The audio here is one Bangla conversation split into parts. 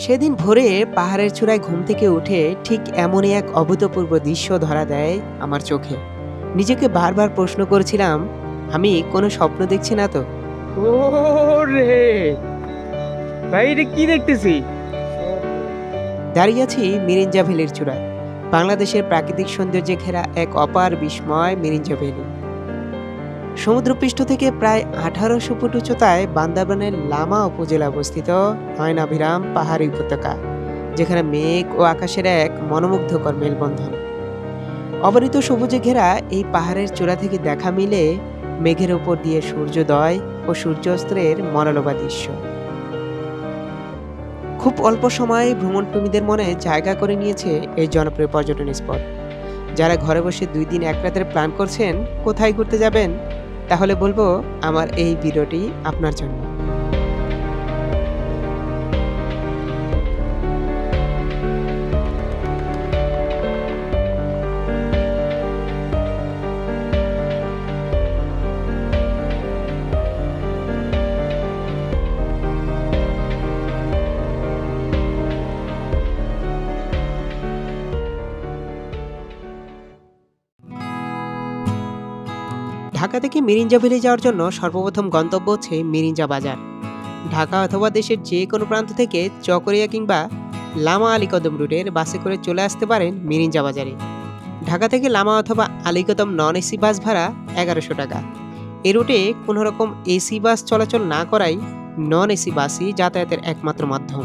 সেদিন ভোরে পাহাড়ের চূড়ায় ঘুম থেকে উঠে ঠিক এমনই এক অভূতপূর্ব দৃশ্য ধরা দেয় আমার চোখে। নিজেকে বারবার প্রশ্ন করেছিলাম, আমি কোনো স্বপ্ন দেখছি না তো? ওরে ভাই, এটা কি দেখতেছি? দাঁড়িয়ে আছি মিরিঞ্জা ভ্যালির চূড়ায়, বাংলাদেশের প্রাকৃতিক সৌন্দর্যে ঘেরা এক অপার বিস্ময় মিরিঞ্জা ভ্যালি। সমুদ্রপৃষ্ঠ থেকে প্রায় 1800 ফুট উচ্চতায় বান্দারবানের লামা উপজেলা অবস্থিত নয়নাভিরাম পাহাড়ি উপত্যকা, যেখানে মেঘ ও আকাশের এক মনোমুগ্ধকর মেলবন্ধন। অবারিত সবুজে ঘেরা এই পাহাড়ের চূড়া থেকে দেখা মিলে মেঘের উপর দিয়ে সূর্যোদয় ও সূর্যাস্তের মনোলোভা দৃশ্য। খুব অল্প সময়ে ভ্রমণপ্রেমীদের মনে জায়গা করে নিয়েছে এই জনপ্রিয় পর্যটন স্পট। যারা ঘরে বসে 2 দিন 1 রাতের প্ল্যান করছেন কোথায় ঘুরতে যাবেন, তাহলে বলবো আমার এই ভিডিওটি আপনার জন্য। ঢাকা থেকে মিরিঞ্জা ভ্যালি যাওয়ার জন্য সর্বপ্রথম গন্তব্য হচ্ছে মিরিঞ্জা বাজার। ঢাকা অথবা দেশের যে কোনো প্রান্ত থেকে চকরিয়া কিংবা লামা আলীকদম রুটের বাসে করে চলে আসতে পারেন মিরিঞ্জা বাজারে। ঢাকা থেকে লামা অথবা আলীকদম নন এসি বাস ভাড়া 1100 টাকা। এ রুটে কোনো রকম এসি বাস চলাচল না করায় নন এসি বাসই যাতায়াতের একমাত্র মাধ্যম।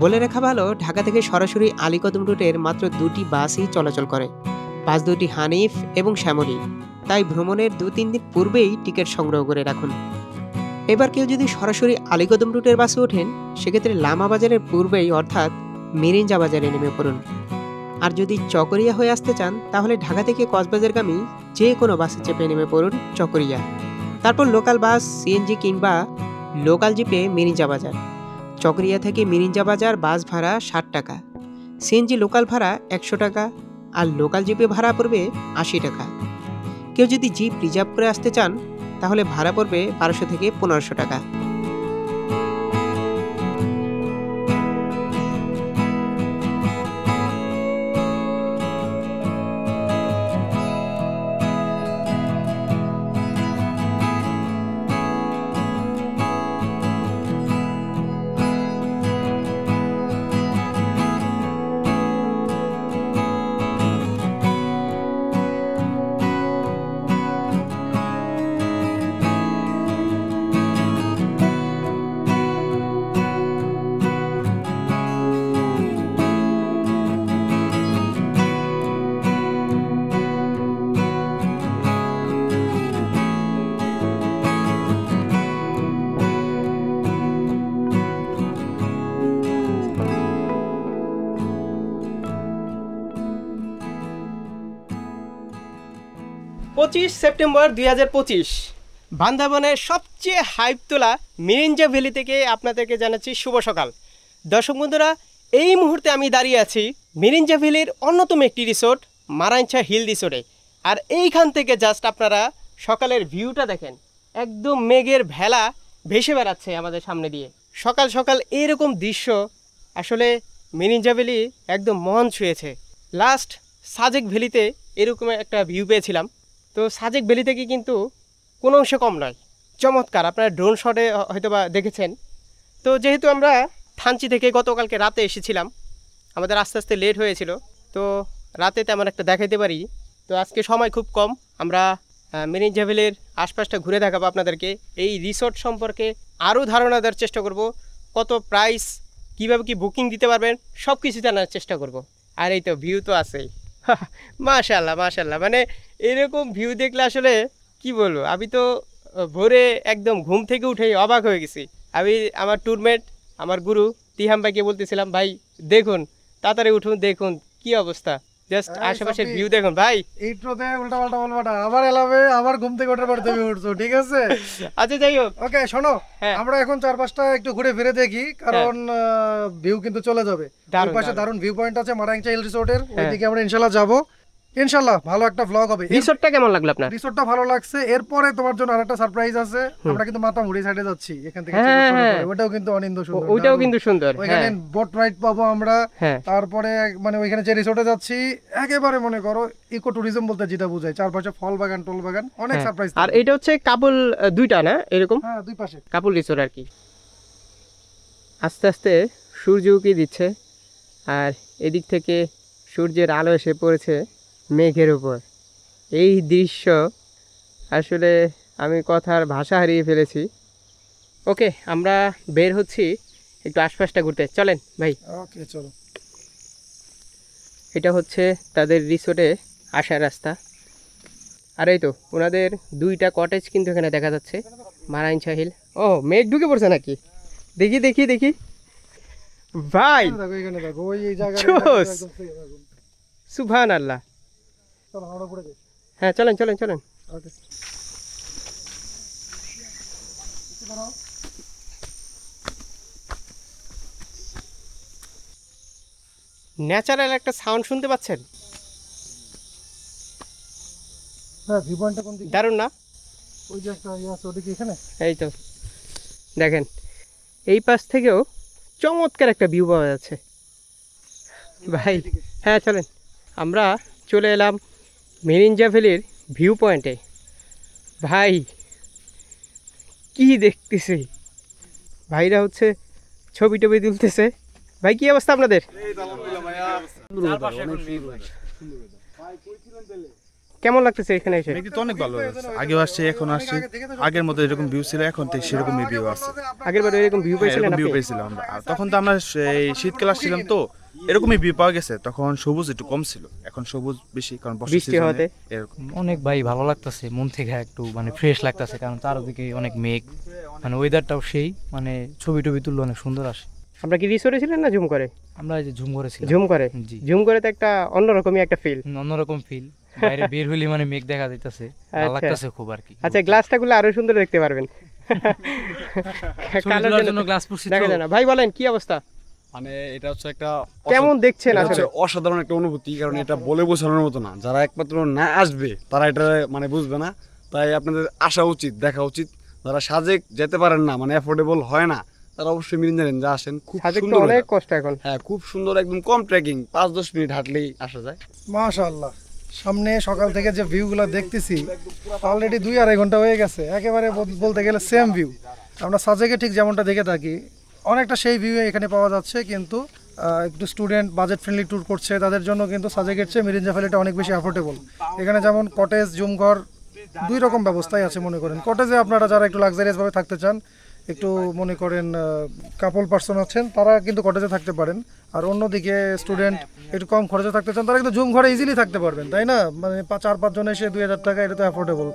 বলে রাখা ভালো, ঢাকা থেকে সরাসরি আলীকদম রুটের মাত্র 2টি বাসই চলাচল করে, বাস দুটি হানিফ এবং শ্যামলী। তাই ভ্রমণের 2-3 দিন পূর্বেই টিকিট সংগ্রহ করে রাখুন। এবার কেউ যদি সরাসরি আলীকদম রুটের বাসে ওঠেন, সেক্ষেত্রে লামা বাজারের পূর্বেই অর্থাৎ মিরিঞ্জা বাজারে নেমে পড়ুন। আর যদি চকরিয়া হয়ে আসতে চান, তাহলে ঢাকা থেকে কক্সবাজারগামী যে কোনো বাসে চেপে নেমে পড়ুন চকরিয়া। তারপর লোকাল বাস, সিএনজি কিংবা লোকাল জিপে মিরিঞ্জা বাজার। চকরিয়া থেকে মিরিঞ্জা বাজার বাস ভাড়া 60 টাকা, সিএনজি লোকাল ভাড়া 100 টাকা, আর লোকাল জিপে ভাড়া পড়বে 80 টাকা। কেউ যদি জিপ রিজার্ভ করে আসতে চান, তাহলে ভাড়া পড়বে 1200 থেকে 1500 টাকা। সেপ্টেম্বর 2025 বান্দারবানের সবচেয়ে হাইপ তোলা মিরিঞ্জা ভ্যালি থেকে আপনাদেরকে জানাচ্ছি শুভ সকাল। দর্শক বন্ধুরা, এই মুহূর্তে আমি দাঁড়িয়ে আছি মিরিঞ্জা ভ্যালির অন্যতম একটি রিসোর্ট মারাঞ্চা হিল রিসোর্টে। আর এইখান থেকে জাস্ট আপনারা সকালের ভিউটা দেখেন, একদম মেঘের ভেলা ভেসে বেড়াচ্ছে আমাদের সামনে দিয়ে। সকাল সকাল এইরকম দৃশ্য আসলে মিরিঞ্জা ভ্যালি একদম মন ছুঁয়েছে। লাস্ট সাজেক ভ্যালিতে এরকম একটা ভিউ পেয়েছিলাম, তো সাজেক ভ্যালি থেকে কিন্তু কোনো অংশে কম নয়, চমৎকার। আপনারা ড্রোন শটে হয়তো বা দেখেছেন। তো যেহেতু আমরা থানচি থেকে গতকালকে রাতে এসেছিলাম, আমাদের আস্তে আস্তে লেট হয়েছিল, তো রাতে তেমন একটা দেখাইতে পারি। তো আজকে সময় খুব কম, আমরা মিরিঞ্জা ভ্যালির আশপাশটা ঘুরে দেখাবো আপনাদেরকে। এই রিসোর্ট সম্পর্কে আরও ধারণা দেওয়ার চেষ্টা করব, কত প্রাইস, কীভাবে কি বুকিং দিতে পারবেন, সব কিছু জানার চেষ্টা করব। আর এই তো ভিউ তো আছেই, মাশাল্লাহ মাশাল্লাহ। মানে এরকম ভিউ দেখলে আসলে কি বলবো, আমি তো ভোরে একদম ঘুম থেকে উঠেই অবাক হয়ে গেছি। আমি আমার ট্যুরমেট, আমার গুরু তিহাম ভাইকে বলতেছিলাম, ভাই দেখুন, তাড়াতাড়ি উঠুন, দেখুন কি অবস্থা, জাস্ট আশেপাশের ভিউ দেখুন ভাই। ইন্ট্রোতে উল্টা পাল্টা বলবাটা আবার এলাবে, আবার ঘুম থেকে ওঠার পর তুমি উঠছো, ঠিক আছে? আচ্ছা যাই হোক, ওকে শোনো, আমরা এখন চারপাশটা একটু ঘুরে ফিরে দেখি, কারণ ভিউ কিন্তু চলে যাবে। ওই পাশে দারুণ ভিউ পয়েন্ট আছে মারাংচা হিল রিসোর্টের, ওইদিকে আমরা ইনশাআল্লাহ যাব। ইনশাল্লাহ ভালো একটা ব্লগ হবে। রিসোর্টটা কেমন লাগলো আপনার? রিসোর্টটা ভালো লাগছে। এরপরে তোমার জন্য আরেকটা সারপ্রাইজ আছে। আমরা কিন্তু মাতামুড়ি সাইডে যাচ্ছি এখান থেকে, ওটাও কিন্তু অনিন্দ সুন্দর, ওইটাও কিন্তু সুন্দর। ওইখানে বোট রাইড পাবো আমরা। হ্যাঁ, তারপরে মানে ওইখানে যে রিসোর্টে যাচ্ছি একেবারে মনে করো ইকো ট্যুরিজম বলতে যেটা বোঝায়, চারপাশে ফল বাগান টোল বাগান, অনেক সারপ্রাইজ। আর এটা হচ্ছে কাপল দুইটা না এরকম? হ্যাঁ, দুই পাশে কাপল রিসোর্ট আর কি। আস্তে আস্তে সূর্য উঁকি দিচ্ছে আর এদিক থেকে সূর্যের আলো এসে পড়েছে মেঘের উপর। এই দৃশ্য আসলে আমি কথার ভাষা হারিয়ে ফেলেছি। ওকে, আমরা বের হচ্ছি একটু আশপাশটা ঘুরতে, চলেন ভাই। ওকে চলো। এটা হচ্ছে তাদের রিসোর্টে আসার রাস্তা। আর এই তো ওনাদের দুইটা কটেজ কিন্তু এখানে দেখা যাচ্ছে, মারাইনছা হিল। ও, মেঘ ঢুকে পড়ছে নাকি? দেখি দেখি দেখি ভাই, দেখো এখানে দেখো ওই জায়গাটা জোস। একদম free থাকুন। সুবহানাল্লাহ। চলো আমরা পড়ে যাই। হ্যাঁ চলেন চলেন চলেন। ওকে ন্যাচারাল একটা সাউন্ড শুনতে পাচ্ছেন? হ্যাঁ, ভিউ পয়েন্টটা কোন দিকে? দারুণ না? ওই যে একটা ইয়ে আছে ওদিকে, এখানে এই তো দেখেন, এই পাশ থেকেও চমৎকার একটা ভিউ পাওয়া যাচ্ছে ভাই। হ্যাঁ চলেন, আমরা চলে এলাম মিরিঞ্জা ভ্যালির ভিউ পয়েন্টে। ভাই কি দেখতেছি, ভাইরা হচ্ছে ছবি টবি তুলতেছে। ভাই কি অবস্থা আপনাদের? কেমন লাগতেছে এখানে এসে? মেঘটি তো অনেক ভালো লাগছে। আগেও আসছে, এখন আসছে। আগের মতো এরকম ভিউ ছিল, এখন থেকে সেরকমই ভিউ আছে। আগের বার এরকম ভিউ পেয়েছিলেন এরকম ভিউ আপনি? পেয়েছিলাম আমরা। আর তখন তো আমরা এই শীতকাল আসছিলাম, তো এরকমই ভিউ পাওয়া গেছে। তখন সবুজ একটু কম ছিল, এখন সবুজ বেশি, কারণ বর্ষা বৃষ্টি season-এ হওয়াতে। এরকম। অনেক ভাই ভালো লাগতেছে, মন থেকে একটু মানে ফ্রেশ লাগতেছে, কারণ চারদিকে অনেক মেঘ, মানে ওয়েদারটাও সেই, মানে ছবি টবি তুললে অনেক সুন্দর আসে। আমরা কি রিসোর্টে ছিলেন না ঝুম করে? আমরা এই যে ঝুম করেছিলাম। ঝুম করে? জি, ঝুম করে তো একটা অন্যরকমই একটা ফিল। অন্যরকম ফিল। বাইরে বের হইলে মানে মেঘ দেখা যাইতেছে, ভালো আচ্ছা। লাগতেছে খুব আর কি। আচ্ছা, গ্লাসটা গুলো আরো সুন্দর দেখতে পারবেন। ছবি কালার তোলার জন্য জন্য গ্লাস পরছি দেখা তো। যায় না। ভাই বলেন কি অবস্থা, মানে এটা হচ্ছে একটা কেমন দেখছেন এটা আসলে? হচ্ছে অসাধারণ একটা অনুভূতি, কারণ এটা বলে বোঝানোর মতো না। যারা একমাত্র না আসবে তারা এটা মানে বুঝবে না। তাই আপনাদের আসা উচিত, দেখা উচিত। যারা সাজেক যেতে পারেন না, মানে অ্যাফোর্ডেবল হয় না, তারা অবশ্যই মিরিঞ্জা রেঞ্জে আসেন। খুব সাজেক তো সুন্দর অনেক weather। কষ্ট এখন। হ্যাঁ, খুব সুন্দর, একদম কম ট্রেকিং, 5-10 মিনিট হাঁটলেই আসা যায়। মাশাআল্লাহ, সামনে সকাল থেকে যে ভিউগুলো দেখতেছি অলরেডি 2-2.5 ঘন্টা হয়ে গেছে। একেবারে বলতে গেলে সেম ভিউ আমরা সাজেকে ঠিক যেমনটা দেখে থাকি, অনেকটা সেই ভিউ এখানে পাওয়া যাচ্ছে। কিন্তু একটু স্টুডেন্ট বাজেট ফ্রেন্ডলি ট্যুর করছে তাদের জন্য কিন্তু সাজেকের চেয়ে মিরিঞ্জা ভ্যালিটা অনেক বেশি অ্যাফোর্ডেবল। এখানে যেমন কটেজ, জুমঘর, দুই রকম ব্যবস্থাই আছে। মনে করেন কটেজে আপনারা যারা একটু লাক্সারিয়াসভাবে থাকতে চান, একটু মনে করেন কাপল পার্সন আছেন, তারা কিন্তু কটেজে থাকতে পারেন। আর অন্যদিকে স্টুডেন্ট একটু কম খরচে থাকতে চান, তারা কিন্তু জুম ঘরে ইজিলি থাকতে পারবেন, তাই না? মানে 4-5 জন এসে 2000 টাকা, এটা তো অ্যাফোর্ডেবল।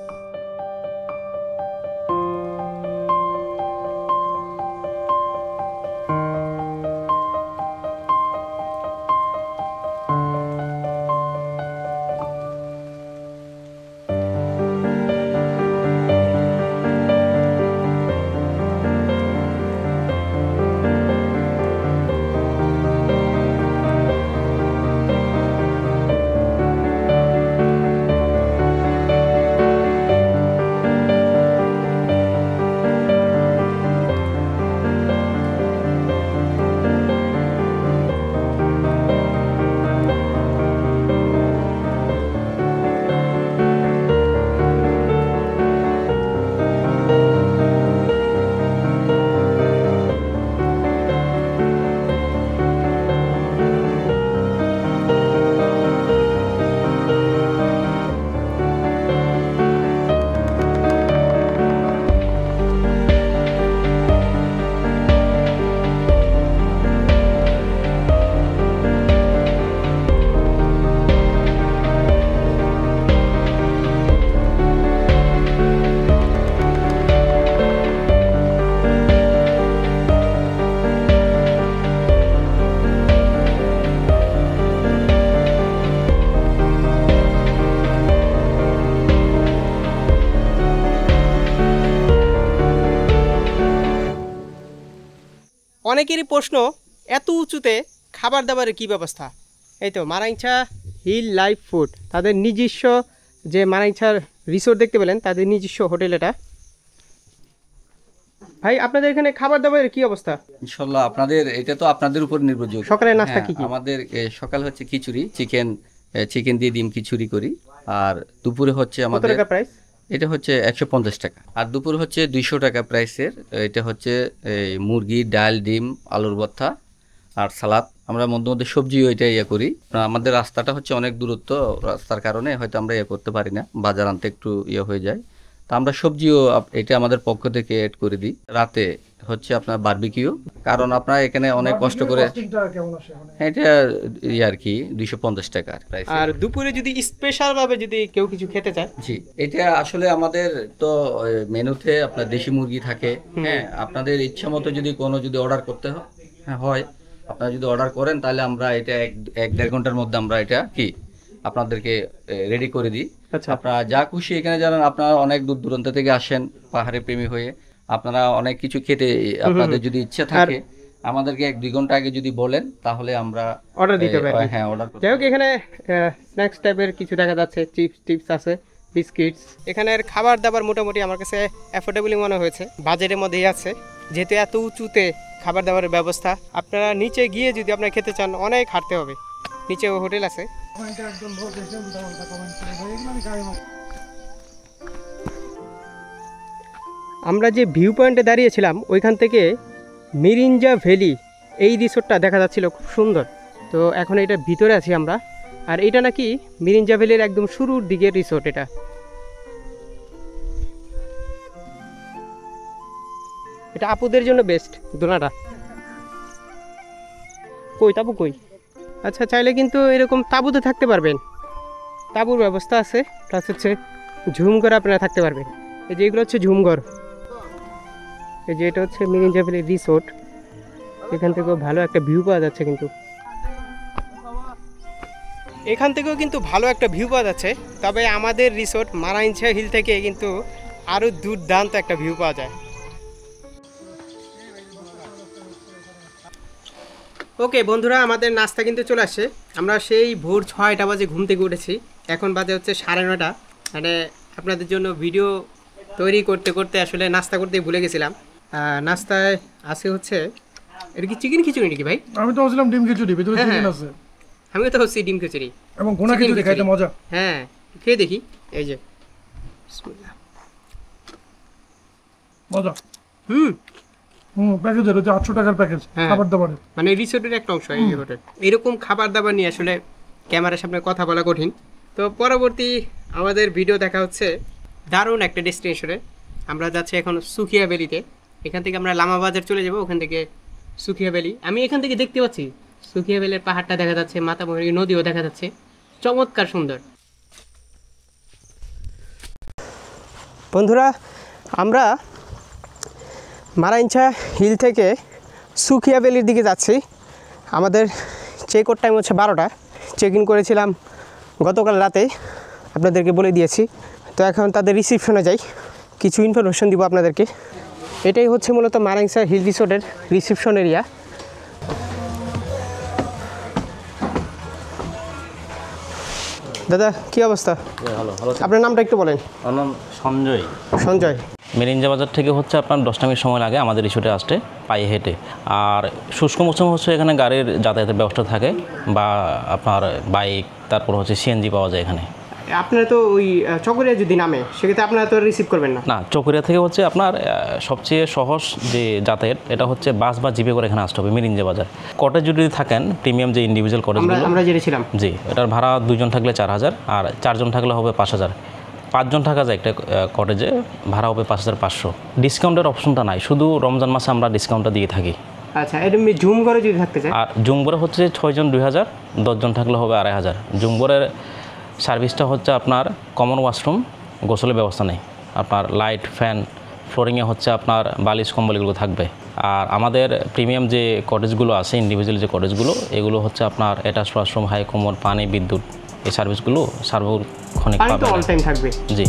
অনেকেরই প্রশ্ন, এত উঁচুতে খাবার দাবারের কি ব্যবস্থা? এই তো মারাইনছা হিল লাইফ ফুড, তাদের নিজস্ব যে মারাইছার রিসোর্ট দেখতে পেলেন, তাদের নিজস্ব হোটেল এটা। ভাই আপনাদের এখানে খাবার দাবারের কি অবস্থা? ইনশাল্লাহ আপনাদের এটা তো আপনাদের উপর নির্ভরযোগ্য। সকালের নাস্তা কি কি? আমাদের সকাল হচ্ছে খিচুড়ি, চিকেন দিয়ে ডিম খিচুড়ি করি। আর দুপুরে হচ্ছে কত আমাদের টাকা প্রাইস? এটা হচ্ছে 150 টাকা। আর দুপুর হচ্ছে 200 টাকা প্রাইসের। এটা হচ্ছে এই মুরগি, ডাল, ডিম, আলুর ভর্তা আর সালাদ। আমরা মধ্যে মধ্যে সবজিও এটা ইয়ে করি। আমাদের রাস্তাটা হচ্ছে অনেক দূরত্ব, রাস্তার কারণে হয়তো আমরা ইয়ে করতে পারি না, বাজার আনতে একটু ইয়ে হয়ে যায়। তো আমরা সবজিও এটা আমাদের পক্ষ থেকে এড করে দিই। রাতে হচ্ছে আপনার বারবিকিউ, কারণ আপনার এখানে অনেক কষ্ট করে, এটা ইয়ে আর কি 250 টাকা প্রাইস। আর দুপুরে যদি স্পেশাল ভাবে যদি কেউ কিছু খেতে চায়? জি, এটা আসলে আমাদের তো মেনুতে আপনার দেশি মুরগি থাকে। হ্যাঁ, আপনাদের ইচ্ছা মতো যদি কোনো যদি অর্ডার করতে হয়, আপনারা যদি অর্ডার করেন তাহলে আমরা এটা 1-1.5 ঘন্টার মধ্যে আমরা এটা কি আপনাদেরকে রেডি করে দিই। আচ্ছা। আপনারা যা খুশি এখানে জানেন, আপনারা অনেক দূর দূরান্ত থেকে আসেন পাহাড়ে প্রেমী হয়ে, আপনারা অনেক কিছু খেতে আপনাদের যদি ইচ্ছা থাকে আমাদেরকে 1-2 ঘন্টা আগে যদি বলেন তাহলে আমরা অর্ডার দিতে পারি। হ্যাঁ, অর্ডার করতে। যাই হোক, এখানে স্ন্যাক্স টাইপের কিছু দেখা যাচ্ছে, চিপস আছে, বিস্কিটস। এখানের খাবার দাবার মোটামুটি আমার কাছে অ্যাফোর্ডেবলই মনে হয়েছে, বাজেটের মধ্যেই আছে। যেহেতু এত উঁচুতে খাবার দাবারের ব্যবস্থা, আপনারা নিচে গিয়ে যদি আপনারা খেতে চান অনেক হাঁটতে হবে। নিচে হোটেল আছে। আমরা যে ভিউ পয়েন্টে দাঁড়িয়েছিলাম ওইখান থেকে মিরিঞ্জা ভ্যালি এই রিসোর্টটা দেখা যাচ্ছিল, খুব সুন্দর। তো এখন এটার ভিতরে আছি আমরা, আর এটা নাকি মিরিঞ্জা ভ্যালির একদম শুরুর দিকের রিসোর্ট। এটা আপুদের জন্য বেস্ট দোলনাটা। কই তাবু কই? আচ্ছা, চাইলে কিন্তু এরকম তাঁবুতে থাকতে পারবেন, তাঁবুর ব্যবস্থা আছে। প্লাস হচ্ছে ঝুম করে আপনারা থাকতে পারবেন। এই যে এগুলো হচ্ছে ঝুমঘর। এই যে এটা হচ্ছে মিরিঞ্জা ভ্যালি রিসোর্ট। এখান থেকেও ভালো একটা ভিউ পাওয়া যাচ্ছে, কিন্তু এখান থেকেও কিন্তু ভালো একটা ভিউ পাওয়া যাচ্ছে। তবে আমাদের রিসোর্ট মারাইনছা হিল থেকে কিন্তু আরও দুর্দান্ত একটা ভিউ পাওয়া যায়। ওকে বন্ধুরা, আমাদের নাস্তা কিন্তু চলে আসছে। আমরা সেই ভোর 6টা বাজে ঘুম থেকে উঠেছি, এখন বাজে হচ্ছে 9:30। মানে আপনাদের জন্য ভিডিও তৈরি করতে করতে আসলে নাস্তা করতে ভুলে গেছিলাম। নাস্তায় আছে হচ্ছে, এটা কি চিকেন খিচুড়ি নাকি ভাই? আমি তো বলছিলাম ডিম খিচুড়ি, ভিতরে চিকেন আছে। আমিও তো হচ্ছে ডিম খিচুড়ি এবং গোনা খিচুড়ি খাইতে মজা। হ্যাঁ, খেয়ে দেখি। এই যে মজা। প্যাকেজের হচ্ছে 800 টাকার প্যাকেজ খাবার দাবারের, মানে রিসোর্টের একটা অংশ এই হোটেল। এরকম খাবার দাবার নিয়ে আসলে ক্যামেরার সামনে কথা বলা কঠিন। তো পরবর্তী আমাদের ভিডিও দেখা হচ্ছে দারুণ একটা ডেস্টিনেশনে। আমরা যাচ্ছি এখন সুখিয়া ভ্যালিতে। এখান থেকে আমরা লামা বাজার চলে যাব, ওখান থেকে সুখিয়া ভ্যালি। আমি এখান থেকে দেখতে পাচ্ছি সুখিয়া ভ্যালির পাহাড়টা দেখা যাচ্ছে, মাতামুহুরী নদীও দেখা যাচ্ছে, চমৎকার সুন্দর। বন্ধুরা, আমরা মারাইনছা হিল থেকে সুখিয়া ভ্যালির দিকে যাচ্ছি। আমাদের চেক আউট টাইম হচ্ছে 12টা। চেক ইন করেছিলাম গতকাল রাতে, আপনাদেরকে বলে দিয়েছি। তো এখন তাদের রিসিপশনে যাই, কিছু ইনফরমেশন দিব আপনাদেরকে। এটাই হচ্ছে মূলত মারাইনছা হিল রিসোর্টের রিসিপশন এরিয়া। দাদা কি অবস্থা? ভালো। আপনার নামটা একটু বলেন। আমার নাম সঞ্জয়। সঞ্জয়। মিরিঞ্জা বাজার থেকে হচ্ছে আপনার 10টা মিনিট সময় লাগে আমাদের রিসোর্টে আসতে পায়ে হেঁটে। আর শুষ্ক মৌসুম হচ্ছে এখানে গাড়ির যাতায়াতের ব্যবস্থা থাকে, বা আপনার বাইক, তারপর হচ্ছে সিএনজি পাওয়া যায় এখানে। আপনারা তো ওই চকরিয়া যদি নামে, সেক্ষেত্রে আপনারা তো রিসিভ করবেন না? না, চকরিয়া থেকে হচ্ছে আপনার সবচেয়ে সহজ যে যাতায়াত এটা হচ্ছে বাস বা জিপে করে এখানে আসতে হবে মিরিঞ্জা বাজার। কটেজ যদি থাকেন, প্রিমিয়াম যে ইন্ডিভিজুয়াল কটেজগুলো আমরা জেনেছিলাম, জি, এটার ভাড়া 2 জন থাকলে 4000, আর 4 জন থাকলে হবে 5000। 5 জন থাকা যায় একটা কটেজে, ভাড়া হবে 5500। ডিসকাউন্টের অপশনটা নাই, শুধু রমজান মাসে আমরা ডিসকাউন্টটা দিয়ে থাকি। আচ্ছা, এটা জুম করে যদি থাকতে চাই? আর জুমবোরে হচ্ছে 6 জন 2000, 10 জন থাকলে হবে 2500। জুমবোরের সার্ভিসটা হচ্ছে আপনার কমন ওয়াশরুম, গোসলের ব্যবস্থা নেই। আপনার লাইট, ফ্যান, ফ্লোরিংয়ে হচ্ছে আপনার বালিশ কম্বলগুলো থাকবে। আর আমাদের প্রিমিয়াম যে কটেজগুলো আছে, ইন্ডিভিজুয়াল যে কটেজগুলো, এগুলো হচ্ছে আপনার অ্যাটাচ ওয়াশরুম, হাই কমোড, পানি, বিদ্যুৎ, এই সার্ভিসগুলো সার্বক্ষণিক পাবেন। অল টাইম থাকবে। জি।